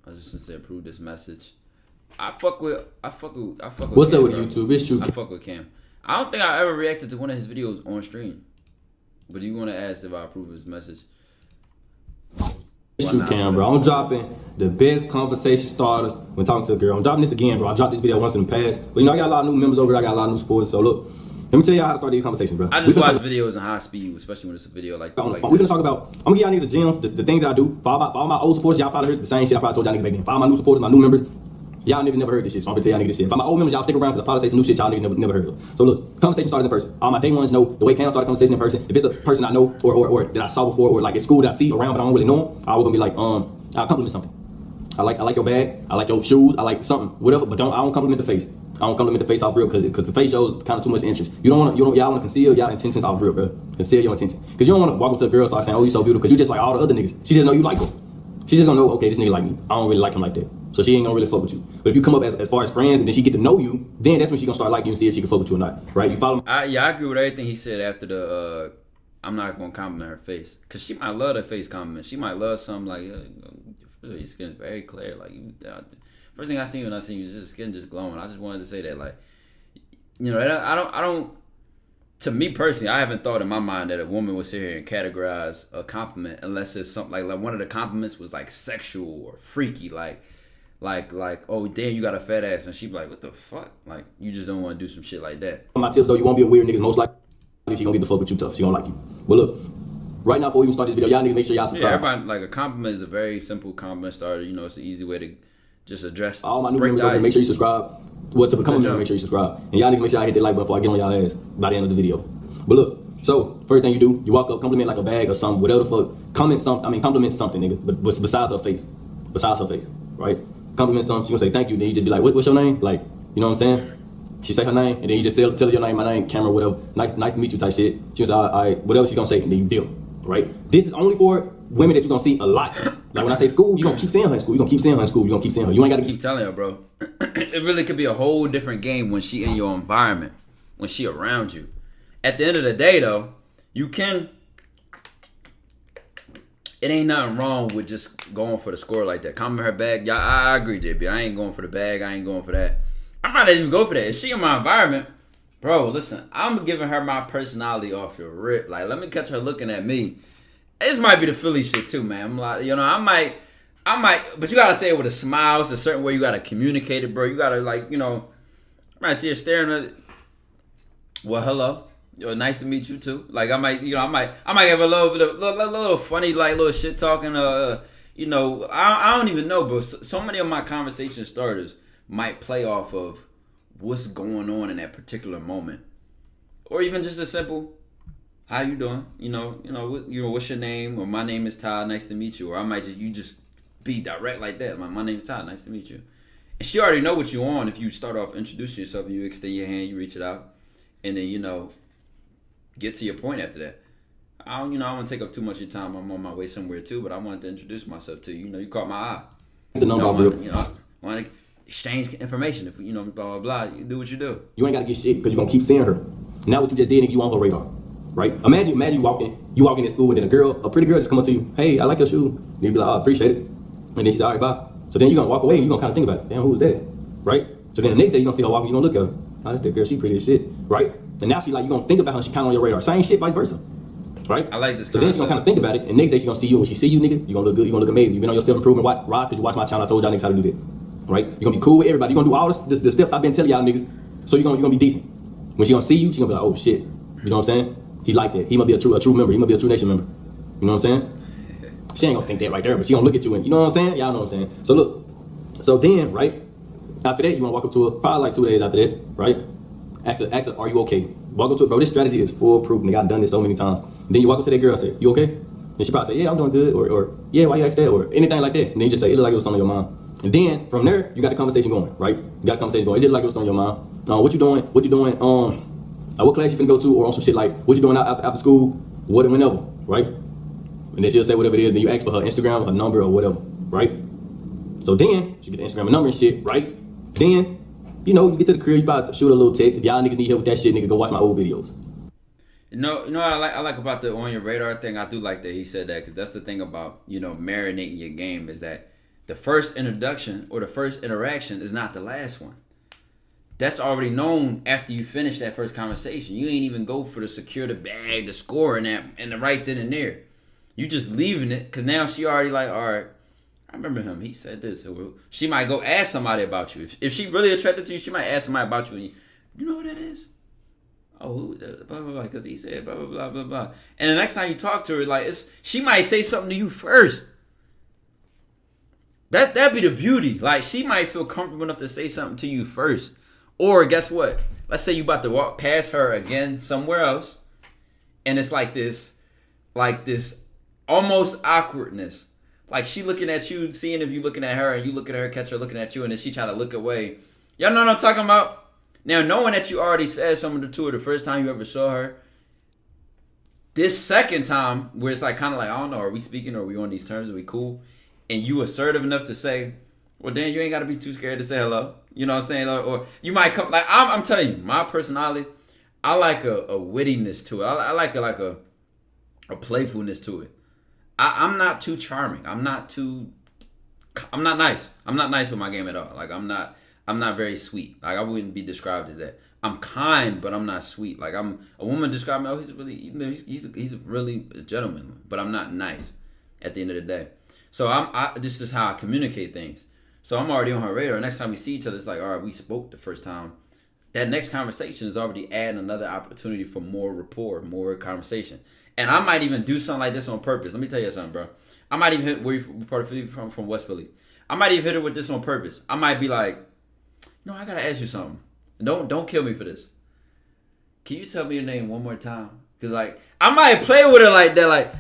I just gonna say approve this message. I fuck with What's Cam, up with bro. YouTube? It's true. I fuck with Cam. I don't think I ever reacted to one of his videos on stream. But you want to ask if I approve of his message? It's true, Cam, bro. I'm dropping the best conversation starters when talking to a girl. I'm dropping this again, bro. I dropped this video once in the past. But you know, I got a lot of new members over here. I got a lot of new supporters. So look, let me tell you how to start these conversations, bro. I just watch videos in high speed, especially when it's a video like we're gonna talk about. I'm gonna give y'all niggas a gym, the things that I do. For all my old supporters, y'all probably heard the same shit I probably told y'all niggas back then. For all my new supporters, my new members, y'all niggas never heard this shit. So I'm gonna tell y'all niggas this shit. For my old members, y'all stick around because I probably say some new shit y'all niggas never heard of. So look, conversation started in person. All my day ones know the way Cam started conversation in person. If it's a person I know or that I saw before or like at school that I see around but I don't really know them, I was gonna be like, I'll compliment something. I like your bag. I like your shoes. I like something, whatever. But I don't compliment the face. I don't compliment the face off real because the face shows kind of too much interest. Y'all want to conceal y'all intentions off real, bro. Conceal your intention because you don't want to walk up to a girl and start saying, "Oh, you so beautiful," because you just like all the other niggas. She just know you like her. She just gonna know, okay, this nigga like me. I don't really like him like that, so she ain't gonna really fuck with you. But if you come up as far as friends and then she get to know you, then that's when she gonna start liking you and see if she can fuck with you or not, right? You follow me? I agree with everything he said after the. I'm not gonna compliment her face because she might love the face compliment. She might love something like your skin is very clear. Like first thing I seen when I seen you, your skin just glowing. I just wanted to say that, like, you know, I don't. To me personally, I haven't thought in my mind that a woman would sit here and categorize a compliment unless it's something like one of the compliments was like sexual or freaky, like oh damn you got a fat ass, and she'd be like, what the fuck, like you just don't want to do some shit like that. My tips though, you won't be a weird nigga. Most likely she gonna get the fuck with you tough. She gonna like you. But look, right now before we even start this video, y'all need to make sure y'all subscribe. Yeah, everybody, like a compliment is a very simple compliment starter. You know, it's an easy way to just address all my new members over here. Make sure you subscribe. Well, to become a member, make sure you subscribe. And y'all need to make sure I hit that like button before I get on y'all ass by the end of the video. But look, so first thing you do, you walk up, compliment like a bag or something, whatever the fuck. Compliment something, nigga. But besides her face. Besides her face, right? Compliment something, she gonna say thank you, then you just be like, what's your name? Like, you know what I'm saying? She say her name, and then you just tell her your name, my name, camera, whatever. Nice to meet you type shit. She was all right, whatever she gonna say, and then you deal, right? This is only for women that you're gonna see a lot. Like when I say school, you're gonna keep seeing her in school. You're gonna keep seeing her in school. You're gonna keep seeing her. You ain't gotta keep telling her, bro. It really could be a whole different game when she in your environment, when she around you. At the end of the day, though, you can. It ain't nothing wrong with just going for the score like that. Compliment her bag. Yeah, I agree, JB. I ain't going for the bag. I ain't going for that. I might not even go for that. If she in my environment, bro, listen, I'm giving her my personality off your rip. Like, let me catch her looking at me. This might be the Philly shit too, man. I'm like, you know, I might, but you gotta say it with a smile. It's a certain way you gotta communicate it, bro. You gotta, like, you know, I might see her staring at. Well, hello. Yo, nice to meet you too. Like, I might have a little bit of little funny, like, little shit talking. You know, I don't even know, bro. So many of my conversation starters might play off of what's going on in that particular moment, or even just a simple, "How you doing?" You know, what's your name? Or my name is Ty. Nice to meet you. Or I might just be direct like that. My name is Ty. Nice to meet you. And she already know what you on if you start off introducing yourself and you extend your hand, you reach it out, and then get to your point after that. I don't want to take up too much of your time. I'm on my way somewhere too, but I wanted to introduce myself to you. You caught my eye. The number, I want to exchange information. If blah blah blah, you do what you do. You ain't gotta get shit because you're gonna keep seeing her. Now what you just did, nigga, you on her radar, right? Imagine you walking in school and then a pretty girl just come up to you, hey, I like your shoe. You be like, oh, I appreciate it. And then she's all right, bye. So then you're gonna walk away and you're gonna kind of think about it. Damn, who's that? Right? So then the next day you're gonna see her walking, you're gonna look at her. Oh, that's that girl, she pretty as shit, right? And now she like, you're gonna think about her, she kind of on your radar. Same shit, vice versa. Right? I like this. So then she's gonna kind of think about it, and next day she's gonna see you. When she see you, nigga, you're gonna look good, you're gonna look amazing. You've been on your self-improvement ride because you watch my channel. I told y'all niggas how to do that. Right? You're gonna be cool with everybody. You're gonna do all the steps I've been telling y'all niggas. So you're gonna be decent. When she gonna see you, she gonna be like, oh shit. You know what I'm saying? He like that. He must be a true member. He must be a True Nation member. You know what I'm saying? She ain't gonna think that right there, but she gonna look at you and you know what I'm saying? Y'all know what I'm saying. So look. So then, right? After that, you wanna walk up to her, probably like 2 days after that, right? Ask her, are you okay? Walk up to her, bro. This strategy is foolproof. Nigga, I've done this so many times. Then you walk up to that girl and say, you okay? And she probably say, yeah, I'm doing good, or yeah, why you ask that, or anything like that. And then you just say, it look like it was something on your mind. And then from there, you got the conversation going, right? You got the conversation going. It just like it was on your mind. What you doing? What you doing? What class you finna go to, or on some shit like, what you doing after school? What and whenever, right? And then she'll say whatever it is. Then you ask for her Instagram, her number, or whatever, right? So then she get the Instagram and number and shit, right? Then you get to the crib, you about to shoot a little text. If y'all niggas need help with that shit, nigga, go watch my old videos. You know what I like about the on your radar thing. I do like that he said that because that's the thing about marinating your game is that The first introduction or the first interaction is not the last one. That's already known after you finish that first conversation. You ain't even go for the secure the bag, the score, and the right then and there. You just leaving it because now she already like, all right, I remember him. He said this. Or she might go ask somebody about you. If she really attracted to you, she might ask somebody about you. And you know who that is? Oh, who? Blah, blah, blah. Because he said blah, blah, blah, blah, blah. And the next time you talk to her, like she might say something to you first. That'd be the beauty. Like she might feel comfortable enough to say something to you first. Or guess what? Let's say you about to walk past her again somewhere else, and it's like this almost awkwardness. Like she looking at you, seeing if you looking at her, and you look at her, catch her looking at you, and then she try to look away. Y'all know what I'm talking about? Now, knowing that you already said something to her the first time you ever saw her, this second time, where it's like kind of like, I don't know, are we speaking, or are we on these terms, are we cool? And you assertive enough to say, well, Dan, you ain't got to be too scared to say hello. You know what I'm saying? Or you might come, like, I'm telling you, my personality, I like a wittiness to it. I like a playfulness to it. I'm not too charming. I'm not nice. I'm not nice with my game at all. Like, I'm not very sweet. Like, I wouldn't be described as that. I'm kind, but I'm not sweet. Like, a woman described me, oh, he's really a gentleman, but I'm not nice at the end of the day. So this is how I communicate things. So I'm already on her radar. Next time we see each other, it's like, all right, we spoke the first time. That next conversation is already adding another opportunity for more rapport, more conversation. And I might even do something like this on purpose. Let me tell you something, bro. I might even hit, where you part of Philly from West Philly. I might even hit her with this on purpose. I might be like, no, I gotta ask you something. Don't kill me for this. Can you tell me your name one more time? Cause like I might play with her like that. Like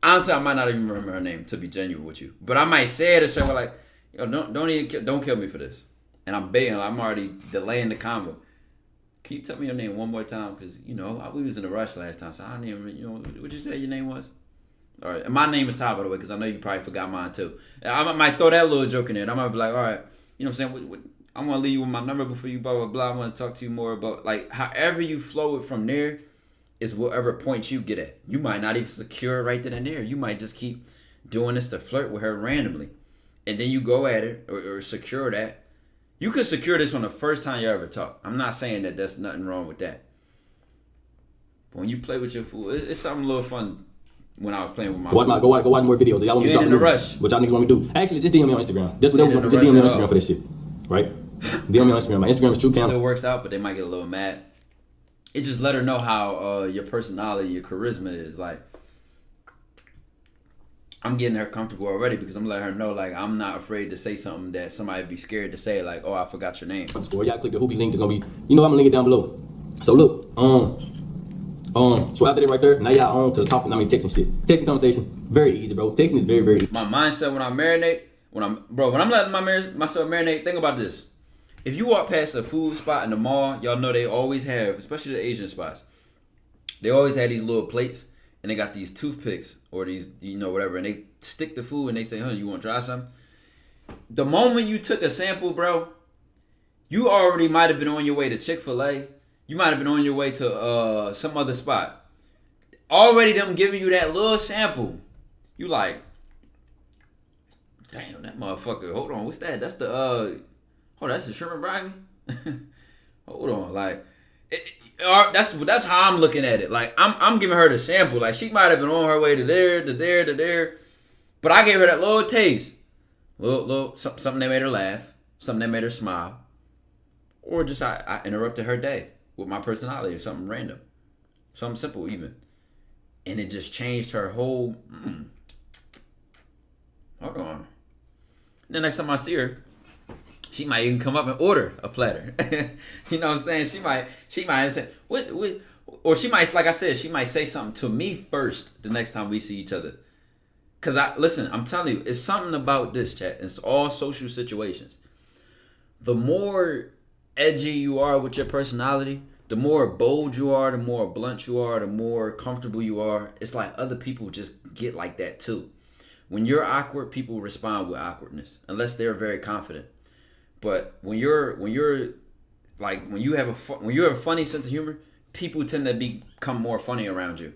honestly, I might not even remember her name, to be genuine with you. But I might say it a certain way, like, yo, don't kill me for this. And I'm baiting. I'm already delaying the convo. Can you tell me your name one more time? Because, you know, we was in a rush last time, so I didn't even, you know, what you say your name was? All right. And my name is Ty, by the way, because I know you probably forgot mine, too. I might throw that little joke in there. I might be like, all right, you know what I'm saying? I'm going to leave you with my number before you blah, blah, blah. I want to talk to you more about, like, however you flow it from there is whatever point you get at. You might not even secure it right then and there. You might just keep doing this to flirt with her randomly. And then you go at it or secure that. You could secure this on the first time you ever talk. I'm not saying that there's nothing wrong with that. But when you play with your fool, it's something a little fun when I was playing with my fool. Go watch more videos. Y'all want you ain't in a rush. What y'all niggas want me to do? Actually, just DM me on Instagram. Just DM me on Instagram for this shit. Right? DM me on Instagram. My Instagram is TrueCam. Still works out, but they might get a little mad. It just let her know how your personality, your charisma is. Like, I'm getting her comfortable already because I'm letting her know, like, I'm not afraid to say something that somebody would be scared to say, like, oh, I forgot your name. Or y'all click the Hoopy link. It's gonna be, you know, I'm gonna link it down below. So look, so after that right there, now y'all on to the topic. I mean, texting shit, texting conversation, very easy, bro. Texting is very, very easy. My mindset when I marinate, when I'm letting myself marinate. Think about this: if you walk past a food spot in the mall, y'all know they always have, especially the Asian spots, they always have these little plates. And they got these toothpicks or these, you know, whatever. And they stick the food and they say, you want to try something? The moment you took a sample, bro, you already might have been on your way to Chick-fil-A. You might have been on your way to some other spot. Already them giving you that little sample. You like, damn, that motherfucker. Hold on, what's that? That's the, that's the shrimp and broccoli? Hold on, like. That's how I'm looking at it. Like I'm giving her the sample. Like she might have been on her way to there, but I gave her that little taste, little something that made her laugh, something that made her smile, or just I interrupted her day with my personality or something random, something simple even, and it just changed her whole. Hold on. And the next time I see her, she might even come up and order a platter. You know what I'm saying? She might say, what? Or she might, like I said, she might say something to me first the next time we see each other. Because listen, I'm telling you, it's something about this, chat. It's all social situations. The more edgy you are with your personality, the more bold you are, the more blunt you are, the more comfortable you are. It's like other people just get like that too. When you're awkward, people respond with awkwardness, unless they're very confident. But when you have a funny sense of humor, people tend to become more funny around you.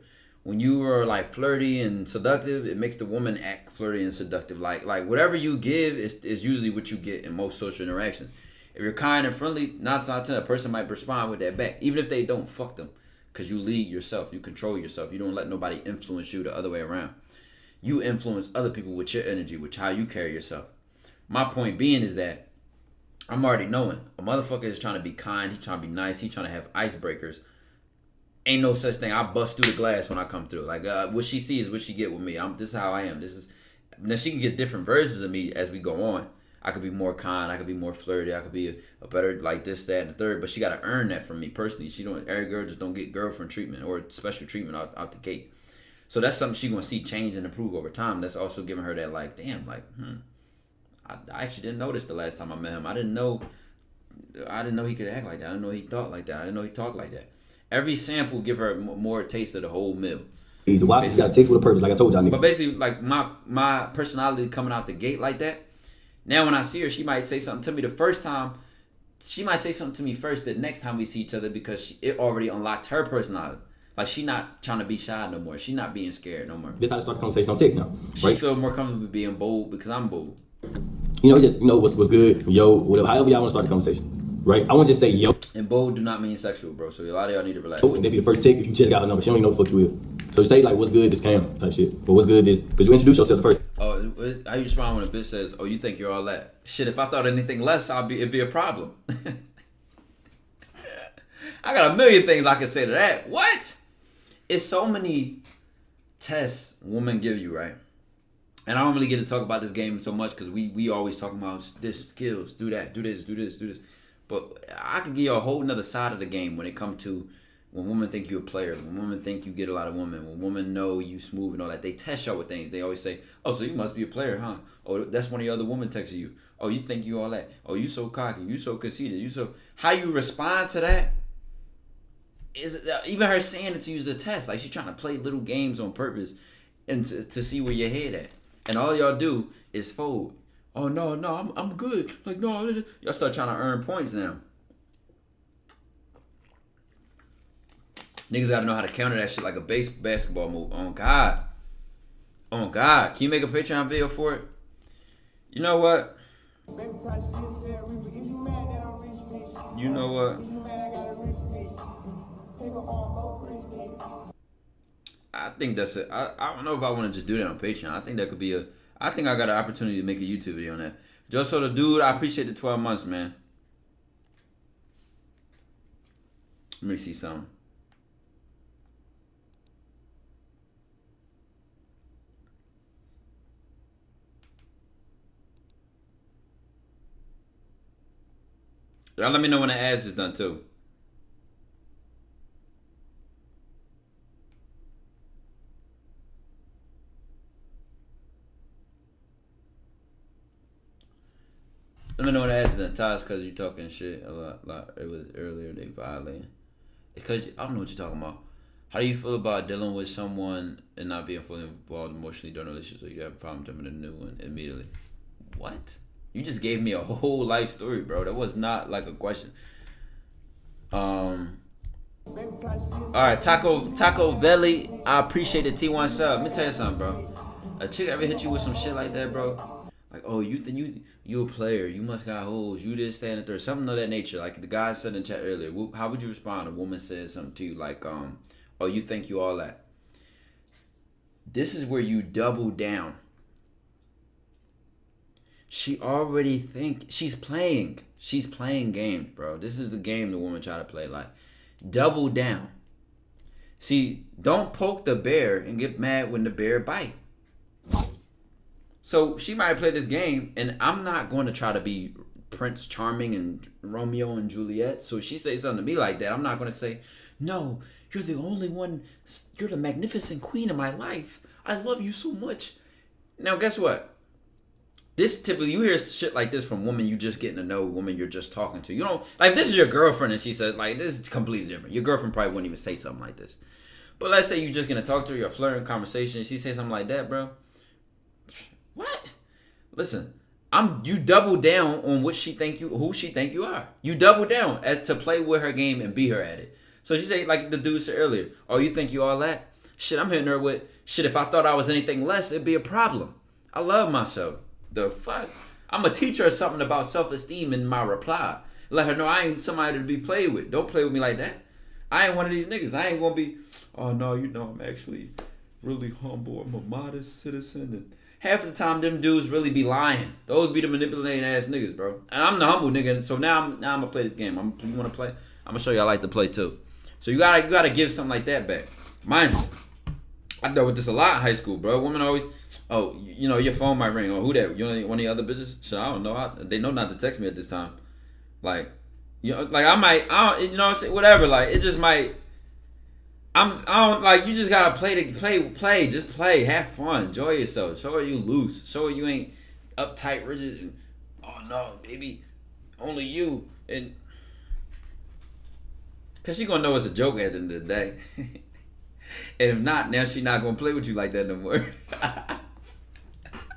when you are like flirty and seductive, it makes the woman act flirty and seductive. Like whatever you give is usually what you get in most social interactions. If you're kind and friendly, 9 times out of 10, a person might respond with that back, even if they don't. Fuck them, because you lead yourself, you control yourself, you don't let nobody influence you the other way around. You influence other people with your energy, with how you carry yourself. My point being is that I'm already knowing a motherfucker is trying to be kind, he trying to be nice, he trying to have icebreakers. Ain't no such thing. I bust through the glass when I come through. Like what she sees is what she get with me. This is how I am. Now she can get different versions of me as we go on. I could be more kind. I could be more flirty. I could be a better like this, that, and the third. But she got to earn that from me personally. Every girl just don't get girlfriend treatment or special treatment out the gate. So that's something she gonna see change and improve over time. That's also giving her that like, damn, like, I actually didn't notice the last time I met him. I didn't know he could act like that. I didn't know he thought like that. I didn't know he talked like that. Every sample give her more taste of the whole meal. Why you gotta take with a purpose, like I told y'all niggas. But basically, like my personality coming out the gate like that. Now when I see her, she might say something to me the first time. She might say something to me first the next time we see each other because it already unlocked her personality. Like she not trying to be shy no more. She not being scared no more. This how I start the conversation on text now. Right? She feel more comfortable being bold because I'm bold. Just what's good, yo, whatever. However y'all want to start the conversation. Right? I want to just say yo. And bold do not mean sexual, bro. So a lot of y'all need to relax. And they be the first text if you just got her number. She don't even know the fuck you is. So you say like, what's good, this Cam type shit. But what's good is, because you introduce yourself first. Oh, how you respond when a bitch says, oh, you think you're all that? Shit, if I thought anything less, it'd be a problem. I got a million things I can say to that. What? It's so many tests women give you, right? And I don't really get to talk about this game so much because we always talking about this skills, do that, do this, do this, do this. But I could give you a whole nother side of the game when it comes to when women think you're a player, when women think you get a lot of women, when women know you smooth and all that. They test y'all with things. They always say, oh, so you must be a player, huh? Oh, that's one of your other women texting you. Oh, you think you all that. Oh, you so cocky. You so conceited. You so... How you respond to that is... Even her saying it to you is a test. Like, she's trying to play little games on purpose and to see where your head at. And all y'all do is fold. Oh, no, I'm good. Like, no, y'all start trying to earn points now. Niggas gotta know how to counter that shit like a basketball move. Oh, God. Oh, God. Can you make a Patreon video for it? You know what? You know what? I think that's it. I don't know if I want to just do that on Patreon. I think that could be I think I got an opportunity to make a YouTube video on that. Just so the dude, I appreciate the 12 months, man. Let me see something. Y'all let me know when the ads is done too. Let me know when the ads is done. Todd's because you talking shit a lot. It was earlier they violating. It's because I don't know what you're talking about. How do you feel about dealing with someone and not being fully involved emotionally during a relationship, so you have a problem jumping in a new one immediately? What? You just gave me a whole life story, bro. That was not like a question. All right, Taco Belly. I appreciate the T1 sub. Let me tell you something, bro. A chick ever hit you with some shit like that, bro? Like, oh, you a player. You must got hoes. You this, that, and the third. Something of that nature. Like the guy said in chat earlier. How would you respond if a woman said something to you like, oh, you think you all that? This is where you double down. She already she's playing games, bro. This is a game the woman try to play. Like, double down. See, don't poke the bear and get mad when the bear bite. So she might play this game, and I'm not going to try to be Prince Charming and Romeo and Juliet. So if she says something to me like that, I'm not going to say, no, you're the only one. You're the magnificent queen of my life. I love you so much. Now, guess what? This typically, you hear shit like this from women you just getting to know, women you're just talking to. You don't, like, if this is your girlfriend and she said, like, this is completely different. Your girlfriend probably wouldn't even say something like this. But let's say you're just going to talk to her, you're flirting conversation, she say something like that, bro. What? Listen, you double down on who she think you are. You double down as to play with her game and be her at it. So she say, like the dude said earlier, oh, you think you all that? Shit, I'm hitting her with shit. If I thought I was anything less, it'd be a problem. I love myself. The fuck? I'm gonna teach her something about self-esteem in my reply. Let her know I ain't somebody to be played with. Don't play with me like that. I ain't one of these niggas. I ain't gonna be, oh no, you know, I'm actually really humble. I'm a modest citizen. And half the time, them dudes really be lying. Those be the manipulating ass niggas, bro. And I'm the humble nigga. So now I'm gonna play this game. You wanna play? I'm gonna show you I like to play too. So you gotta give something like that back. Mind you, I dealt with this a lot in high school, bro. Women always, oh, you know, your phone might ring. Oh, who that? You know, one of the other bitches? Shit, I don't know. They know not to text me at this time. Like, you know, like I don't, you know what I'm saying? Whatever. Like, it just might. I don't like. You just gotta play. Just play. Have fun. Enjoy yourself. Show her you loose. Show her you ain't uptight, rigid. And, oh no, baby, only you. And cause she gonna know it's a joke at the end of the day. And if not, now she not gonna play with you like that no more.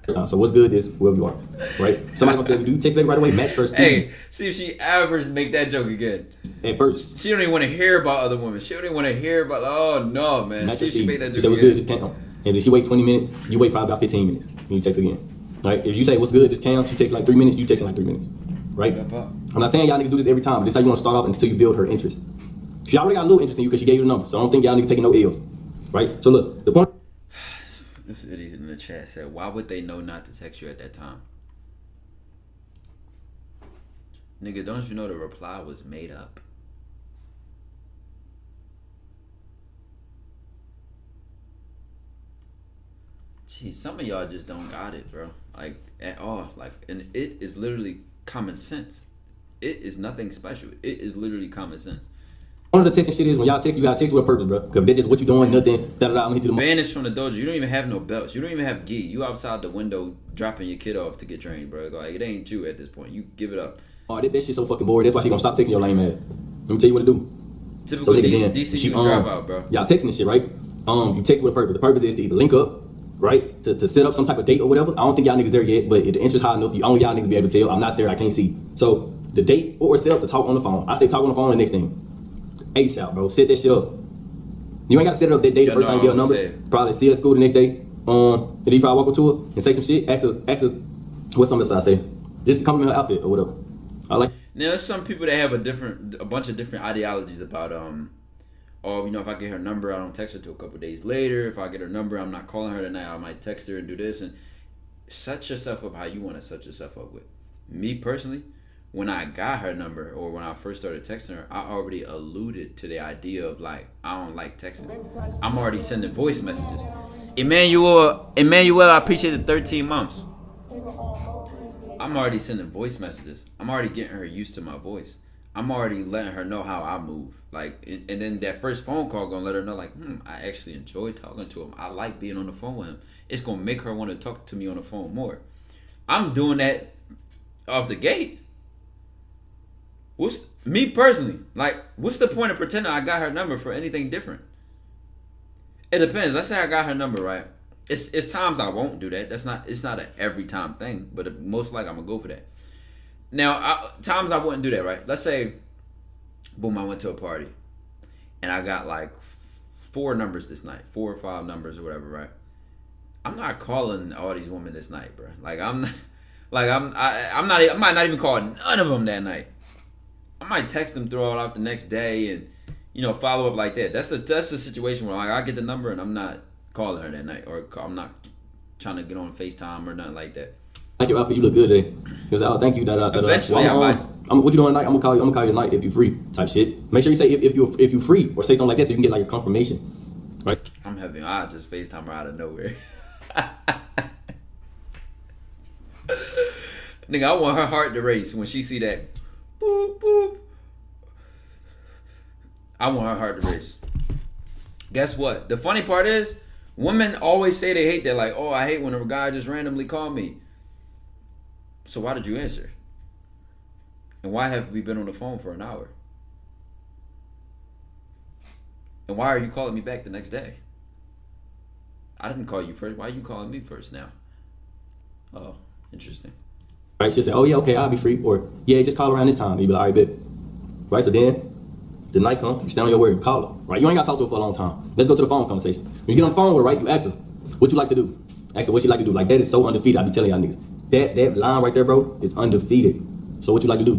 So what's good is whoever you are, right? Somebody gonna tell you, do you text back right away? Match first. Hey, see if she ever make that joke again. At first, she don't even want to hear about other women. She don't even want to hear about. Oh no, man. Match See if she make that joke you say what's good, just count. And if she wait 20 minutes, you wait probably about 15 minutes. And you text again. Right? If you say what's good, just count. She takes like 3 minutes. You text in like 3 minutes. Right? I'm not saying y'all niggas do this every time, but this is how you want to start off until you build her interest. She already got a little interest in you because she gave you the number. So I don't think y'all niggas taking no L's. Right? So look, the point. This idiot in the chat said, why would they know not to text you at that time? Nigga, don't you know the reply was made up? Gee, some of y'all just don't got it, bro. Like, at all. Like, and it is literally common sense. It is nothing special. It is literally common sense. One of the texting shit is when y'all text, you gotta text with a purpose, bro. Because that's just what you doing, nothing. I'm hit you the Vanish from the dojo. You don't even have no belts. You don't even have gi. You outside the window dropping your kid off to get trained, bro. Like, it ain't you at this point. You give it up. Oh, that shit's so fucking bored. That's why she gonna stop texting your lame ass. Let me tell you what to do. Typical DC drop out, bro. Y'all texting this shit, right? You text with a purpose. The purpose is to either link up, right? To set up some type of date or whatever. I don't think y'all niggas there yet, but if the interest high enough, you only y'all niggas be able to tell. I'm not there. I can't see. So the date or set up to talk on the phone. I say talk on the phone. The next thing. ASAP, bro. Set that shit up. You ain't gotta set it up that day the first time you get a number. Probably see her at school the next day. And then you probably walk up to her and say some shit. Ask her what's something I say. Just compliment her outfit or whatever. I like. Now there's some people that have a bunch of different ideologies about oh, you know, if I get her number, I don't text her till a couple days later. If I get her number, I'm not calling her tonight. I might text her and do this. And set yourself up how you want to set yourself up with. Me personally, when I got her number or when I first started texting her, I already alluded to the idea of like, I don't like texting. I'm already sending voice messages. Emmanuel, I appreciate the 13 months. I'm already sending voice messages. I'm already getting her used to my voice. I'm already letting her know how I move. Like, and then that first phone call gonna let her know like, I actually enjoy talking to him. I like being on the phone with him. It's gonna make her want to talk to me on the phone more. I'm doing that off the gate. Me personally, like, what's the point of pretending I got her number for anything different? It depends. Let's say I got her number, right? It's times I won't do that. It's not an every time thing, but most likely I'm gonna go for that. Now, times I wouldn't do that, right? Let's say, boom, I went to a party, and I got like 4 numbers this night, 4 or 5 numbers or whatever, right? I'm not calling all these women this night, bro. Like I might not even call none of them that night. I might text them throughout the next day and, you know, follow up like that. That's the situation where like I get the number and I'm not calling her that night, or I'm not trying to get on FaceTime or nothing like that. Thank you, outfit. You look good today. Because I thank you that. Eventually, I might. What you doing tonight? I'm gonna call you tonight if you're free. Type shit. Make sure you say if you're free or say something like that so you can get like a confirmation. Right. I'm heavy. I just FaceTime her out of nowhere. Nigga, I want her heart to race when she see that. Boop, boop. I want her heart to race. Guess what? The funny part is, women always say they hate that. Like, oh, I hate when a guy just randomly called me. So why did you answer? And why have we been on the phone for an hour? And why are you calling me back the next day? I didn't call you first. Why are you calling me first now? Oh, interesting. Right, she'll say, oh yeah, okay, I'll be free. Or, yeah, just call around this time. You be like, all right, bet. Right, so then, the night comes, you stand on your word, call her. Right, you ain't got to talk to her for a long time. Let's go to the phone conversation. When you get on the phone with her, right, you ask her, what you like to do? Ask her what she like to do. Like, that is so undefeated. I be telling y'all niggas. That line right there, bro, is undefeated. So what you like to do?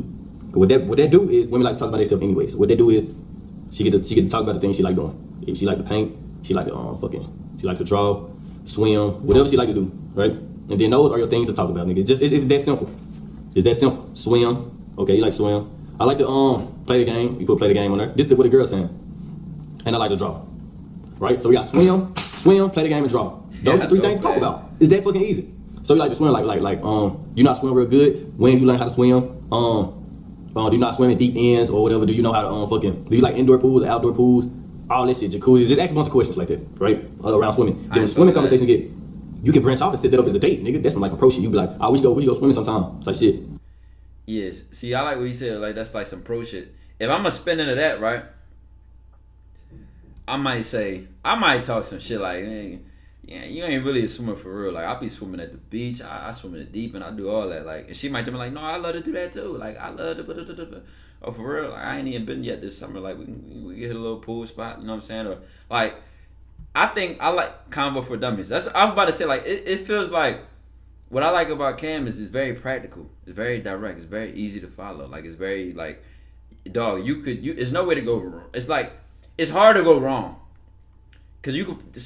What that do is, women like to talk about themselves anyway. So what they do is, she get to talk about the things she like doing. If she like to paint, she like to she like to draw, swim, whatever she like to do, right? And then those are your things to talk about, nigga. It's that simple. It's that simple. Swim. Okay, you like to swim. I like to play the game. You put play the game on there. This is what the girl's saying. And I like to draw. Right? So we got swim, play the game, and draw. Those are 3 things to talk about. It's that fucking easy. So you like to swim you not swim real good. When you learn how to swim, do you not swim in deep ends or whatever? Do you know how to do you like indoor pools or outdoor pools? All this shit, jacuzzi. Just ask a bunch of questions like that, right? Around swimming. Then when swimming conversations you can branch off and set that up as a date, nigga. That's some pro shit. You be like, we should go swimming sometime. It's like shit. Yes. See, I like what you said. Like, that's like some pro shit. If I'm gonna spin into that, right? I might talk some shit like, hey, yeah, you ain't really a swimmer for real. Like, I be swimming at the beach. I swim in the deep and I do all that. Like, and she might tell me like, no, I love to do that too. Like, I love to. Oh, for real? Like, I ain't even been yet this summer. Like, we get a little pool spot. You know what I'm saying? Or like, I think I like Convo for Dummies. I'm about to say, like, it feels like what I like about Cam is it's very practical. It's very direct. It's very easy to follow. Like, it's very like, dog. There's no way to go wrong. It's like, it's hard to go wrong. Cause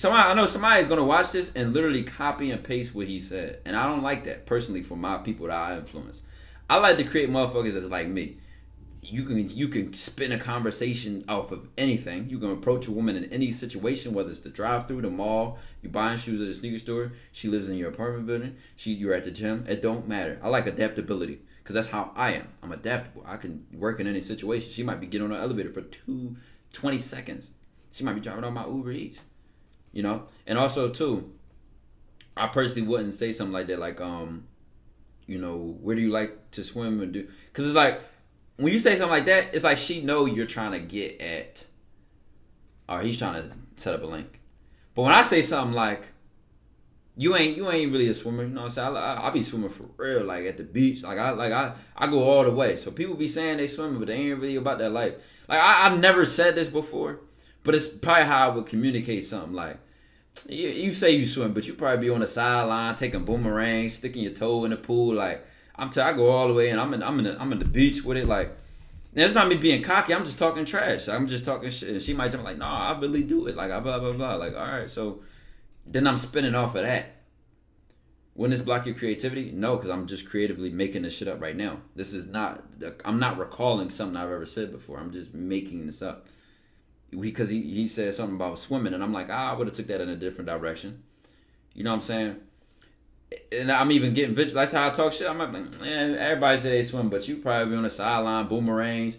I know somebody's gonna watch this and literally copy and paste what he said, and I don't like that personally for my people that I influence. I like to create motherfuckers that's like me. You can spin a conversation off of anything. You can approach a woman in any situation, whether it's the drive-through, the mall, you buying shoes at a sneaker store, she lives in your apartment building, you're at the gym. It don't matter. I like adaptability because that's how I am. I'm adaptable. I can work in any situation. She might be getting on an elevator for 20 seconds. She might be driving on my Uber Eats, you know? And also, too, I personally wouldn't say something like that, like, you know, where do you like to swim and do? Because it's like, when you say something like that, it's like she know you're trying to get at, or he's trying to set up a link. But when I say something like, you ain't really a swimmer, you know what I'm saying? I be swimming for real, like at the beach. Like I go all the way. So people be saying they swimming, but they ain't really about that life. Like I've never said this before. But it's probably how I would communicate something like, you say you swim, but you probably be on the sideline taking boomerangs, sticking your toe in the pool. Like I go all the way, and I'm in the beach with it. Like, and it's not me being cocky. I'm just talking trash. I'm just talking shit. And she might tell me like, no, I really do it. Like I blah blah blah. Like, all right, so then I'm spinning off of that. Wouldn't this block your creativity? No, because I'm just creatively making this shit up right now. This is not. I'm not recalling something I've ever said before. I'm just making this up. Because he said something about swimming, and I'm like, I would have took that in a different direction. You know what I'm saying? And I'm even getting visual. That's how I talk shit. I'm like, man, everybody say they swim, but you probably be on the sideline, boomerangs,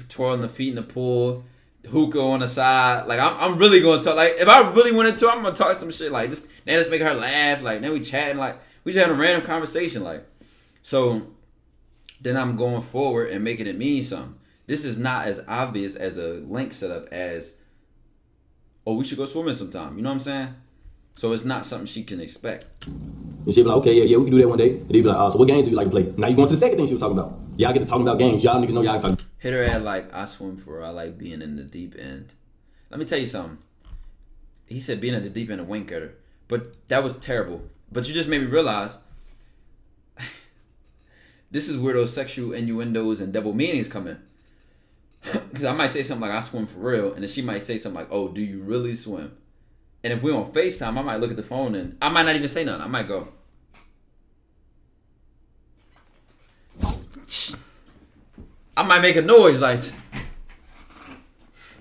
twirling the feet in the pool, hookah on the side. Like, I'm really going to talk. Like, if I really went into it, I'm going to talk some shit. Like, just making her laugh. Like, then we chatting. Like, we just having a random conversation. Like, so then I'm going forward and making it mean something. This is not as obvious as a link setup as, oh, we should go swimming sometime. You know what I'm saying? So it's not something she can expect. And she'll be like, okay, yeah, we can do that one day. And he'd be like, so what games do you like to play? Now you going to the second thing she was talking about. Y'all get to talking about games. Y'all niggas know y'all talking. Hit her at like, I swim for her. I like being in the deep end. Let me tell you something. He said being at the deep end a wink at her. But that was terrible. But you just made me realize this is where those sexual innuendos and double meanings come in. Because I might say something like, I swim for real. And then she might say something like, oh, do you really swim? And if we're on FaceTime, I might look at the phone and I might not even say nothing. I might go, I might make a noise like,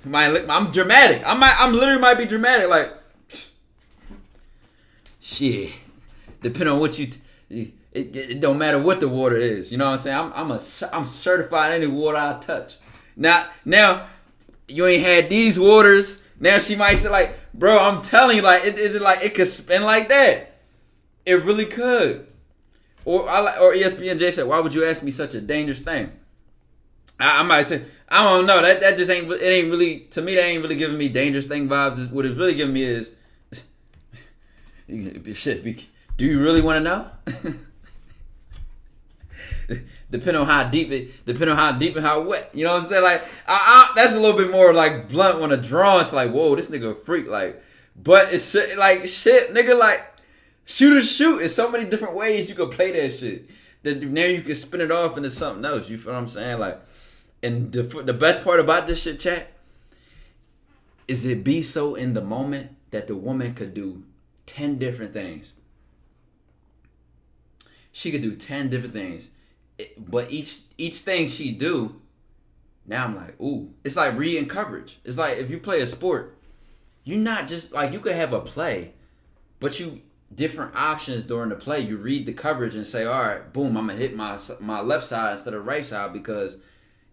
I'm dramatic. I'm literally might be dramatic. Like, shit. Depending on what it don't matter what the water is. You know what I'm saying? I'm certified any water I touch. Now, you ain't had these waters. Now she might say like, bro, I'm telling you, like, it could spin like that. It really could. Or ESPNJ said, why would you ask me such a dangerous thing? I might say, I don't know. That just ain't. It ain't really, to me. That ain't really giving me dangerous thing vibes. What it's really giving me is, shit. Do you really want to know? Depending on how deep and how wet. You know what I'm saying? Like, that's a little bit more like blunt when a draw. It's like, whoa, this nigga a freak. Like, But it's like shit, nigga. Like shoot or shoot. It's so many different ways you could play that shit. That now you can spin it off into something else. You feel what I'm saying? Like, and the best part about this shit, chat, is it be so in the moment that the woman could do 10 different things. She could do 10 different things. But each thing she do, now I'm like, ooh. It's like reading coverage. It's like if you play a sport, you're not just, like, you could have a play, but you, different options during the play. You read the coverage and say, all right, boom, I'm going to hit my left side instead of right side because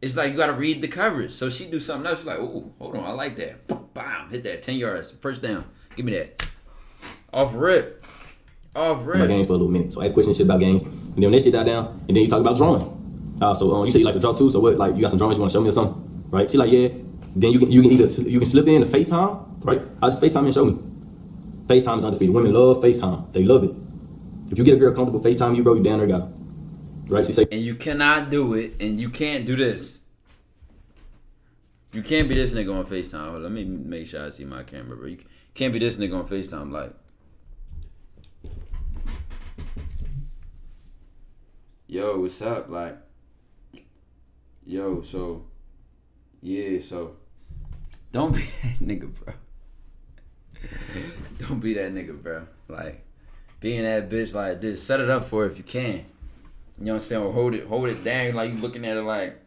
it's like you got to read the coverage. So she do something else. You're like, ooh, hold on, I like that. Bam, hit that 10 yards, first down. Give me that. Off rip. My games for a little minute. So I ask questions shit about games. And then when that shit died down, and then you talk about drawing. So you said you like to draw too. So what? Like you got some drawings you want to show me or something, right? She like, yeah. Then you can either slip in a FaceTime, right? I'll just FaceTime and show me. FaceTime is undefeated. Women love FaceTime. They love it. If you get a girl comfortable FaceTime you, bro, you down there got her. Right? She say, and you cannot do it, and you can't do this. You can't be this nigga on FaceTime. Let me make sure I see my camera, bro. You can't be this nigga on FaceTime like, yo, what's up? Like, yo, so, yeah, so, don't be that nigga, bro. Don't be that nigga, bro. Like, being that bitch like this, set it up for her if you can. You know what I'm saying? Or hold it down like you looking at it like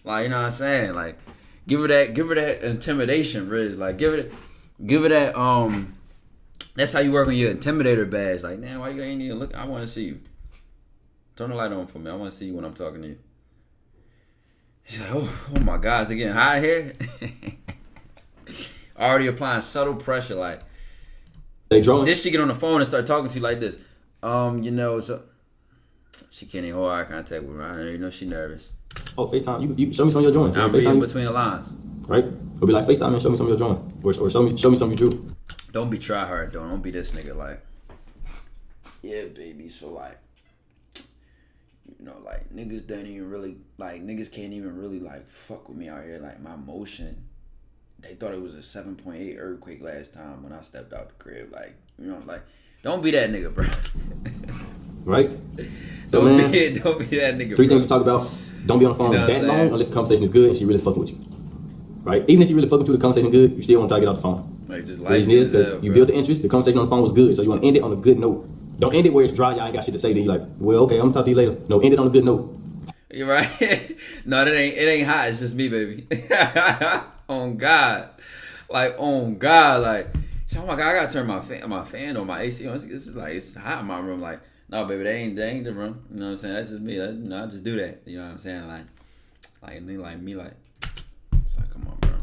you know what I'm saying? Like, give her that intimidation, Riz. Like, give it that, that's how you work on your intimidator badge. Like, man, why you ain't even look? I want to see you. Turn the light on for me. I want to see you when I'm talking to you. He's like, oh my God, is it getting hot here? Already applying subtle pressure, like, this she get on the phone and start talking to you like this. You know, so she can't even hold eye contact with me. You know she nervous. Oh, FaceTime, you show me some of your drawings. I'm reading between the lines. Right? It'll be like FaceTime and show me some of your drawings. Or show me some you drew. Don't be try hard though. Don't be this nigga like, yeah, baby. So like, you know, like niggas don't even really, like niggas can't even really like fuck with me out here. Like my motion, they thought it was a 7.8 earthquake last time when I stepped out the crib. Like, you know, like, don't be that nigga, bro. Right? Don't be that nigga. Three things you talk about. Don't be on the phone that long unless the conversation is good and she really fucking with you. Right? Even if she really fucking with you, the conversation good, you still want to try to get off the phone. Like, just the reason is because you build the interest, the conversation on the phone was good, so you want to end it on a good note. Don't end it where it's dry, y'all ain't got shit to say, then you like, well, okay, I'm gonna talk to you later. No, end it on a good note. You're right. No, it ain't hot, it's just me, baby. On God. Like, on God, like, oh my God, I gotta turn my fan on, my AC on. It's hot in my room. Like, no, baby, that ain't the room. You know what I'm saying? That's just me. I just do that. You know what I'm saying? Like me, like, it's like, come on, bro.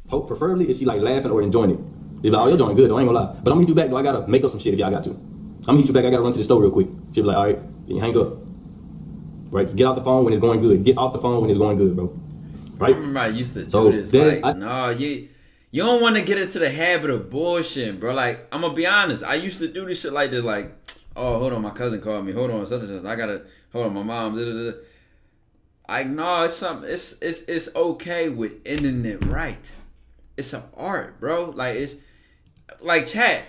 Hope preferably if she like laughing or enjoying it. You're like, oh, you're doing good, though, I ain't gonna lie. But I'm gonna hit you back, though. I gotta make up some shit if y'all got to. I'm gonna hit you back, I gotta run to the store real quick. She'll be like, all right, then you hang up. Right? Just get off the phone when it's going good. Get off the phone when it's going good, bro. Right? I remember I used to do this. Like, no, you don't want to get into the habit of bullshit, bro. Like, I'm gonna be honest. I used to do this shit like this, like, oh, hold on, my cousin called me. Hold on, such and such. I gotta, hold on, my mom. Like, no, it's something. It's okay with ending it right. It's an art, bro. Like, it's like, chat.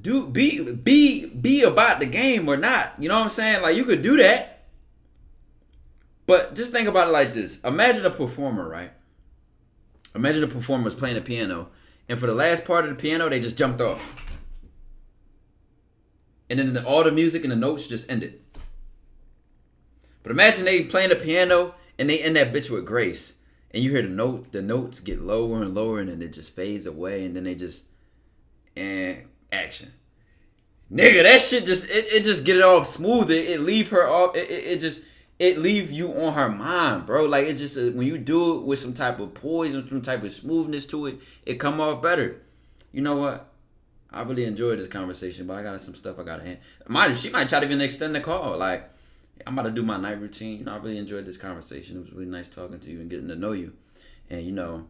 Do be about the game or not. You know what I'm saying? Like, you could do that. But just think about it like this. Imagine a performer, right? Imagine a performer was playing the piano, and for the last part of the piano, they just jumped off. And then all the music and the notes just ended. But imagine they playing the piano, and they end that bitch with grace. And you hear the notes get lower and lower, and then it just fades away, and then they just, and action. Nigga, that shit just, it just get it off smooth. It leave her off, it leave you on her mind, bro. Like, it's just, when you do it with some type of poise and some type of smoothness to it, it come off better. You know what? I really enjoyed this conversation, but I got some stuff I got to hand. She might try to even extend the call. Like, I'm about to do my night routine. You know, I really enjoyed this conversation. It was really nice talking to you and getting to know you. And, you know,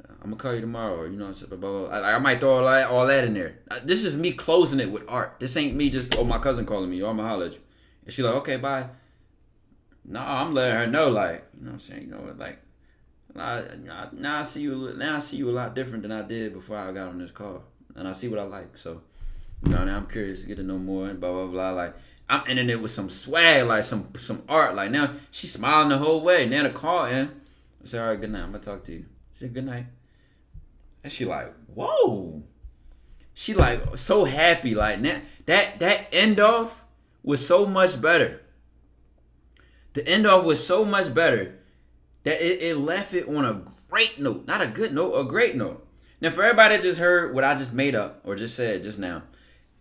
I'm going to call you tomorrow. Or, you know, blah, blah, blah. I might throw all that in there. This is me closing it with art. This ain't me just, oh, my cousin calling me. Oh, I'm going to holler at you. And she's like, okay, bye. No, I'm letting her know, like, you know what I'm saying? You know what, like, Now I see you. Now I see you a lot different than I did before I got on this call, and I see what I like. So, now I'm curious to get to know more and blah blah blah. Like I'm ending it with some swag, like some art. Like now she's smiling the whole way. Now the call in. I said, all right, good night. I'm gonna talk to you. She said, good night. And she like, whoa. She like so happy. Like now that end off was so much better. The end off was so much better that it left it on a great note. Not a good note, a great note. Now for everybody that just heard what I just made up or just said just now,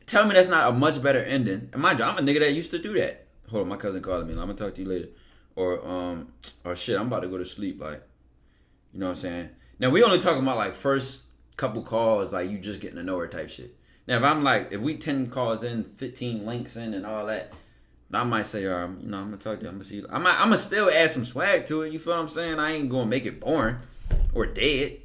tell me that's not a much better ending. And mind you, I'm a nigga that used to do that. Hold on, my cousin calling me. I'm gonna talk to you later. Or shit, I'm about to go to sleep. Like, you know what I'm saying? Now we only talking about like first couple calls, like you just getting to know her type shit. Now if we 10 calls in, 15 links in, and all that, I might say, I'm gonna talk to you. I'm gonna see. I'm gonna still add some swag to it. You feel what I'm saying? I ain't gonna make it boring or dead.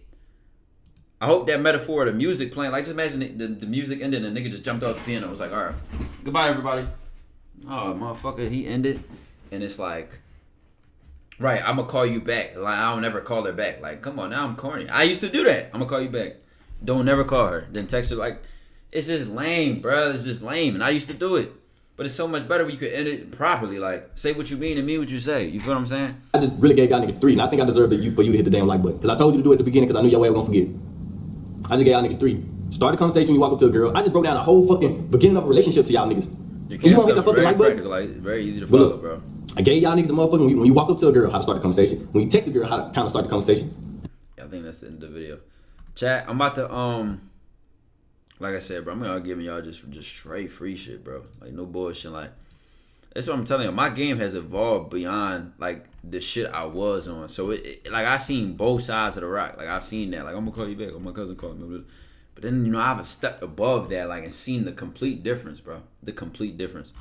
I hope that metaphor of the music playing, like just imagine the music ended and the nigga just jumped off the piano. It was like, all right, goodbye everybody. Oh motherfucker, he ended, and it's like, right, I'm gonna call you back. Like I don't never call her back. Like come on, now I'm corny. I used to do that. I'm gonna call you back. Don't never call her. Then text her like, it's just lame, bro. It's just lame, and I used to do it. But it's so much better when you could end it properly. Like, say what you mean and mean what you say. You feel what I'm saying? I just really gave y'all niggas 3, and I think I deserve for you to hit the damn like button. Because I told you to do it at the beginning because I knew y'all was gonna forget. I just gave y'all niggas 3. Start a conversation when you walk up to a girl. I just broke down a whole fucking beginning of a relationship to y'all niggas. You can't hit the fucking like button? Like, very easy to follow, bro. I gave y'all niggas a motherfucker when you walk up to a girl how to start a conversation. When you text a girl how to kind of start the conversation. Yeah, I think that's the end of the video. Chat, I'm about to like I said, bro, I'm gonna giving y'all just straight free shit, bro. Like no bullshit. Like that's what I'm telling you. My game has evolved beyond like the shit I was on. So it like I seen both sides of the rock. Like I've seen that. Like I'm gonna call you back. Or my cousin called me. But then I've stepped above that, like and seen the complete difference, bro. The complete difference.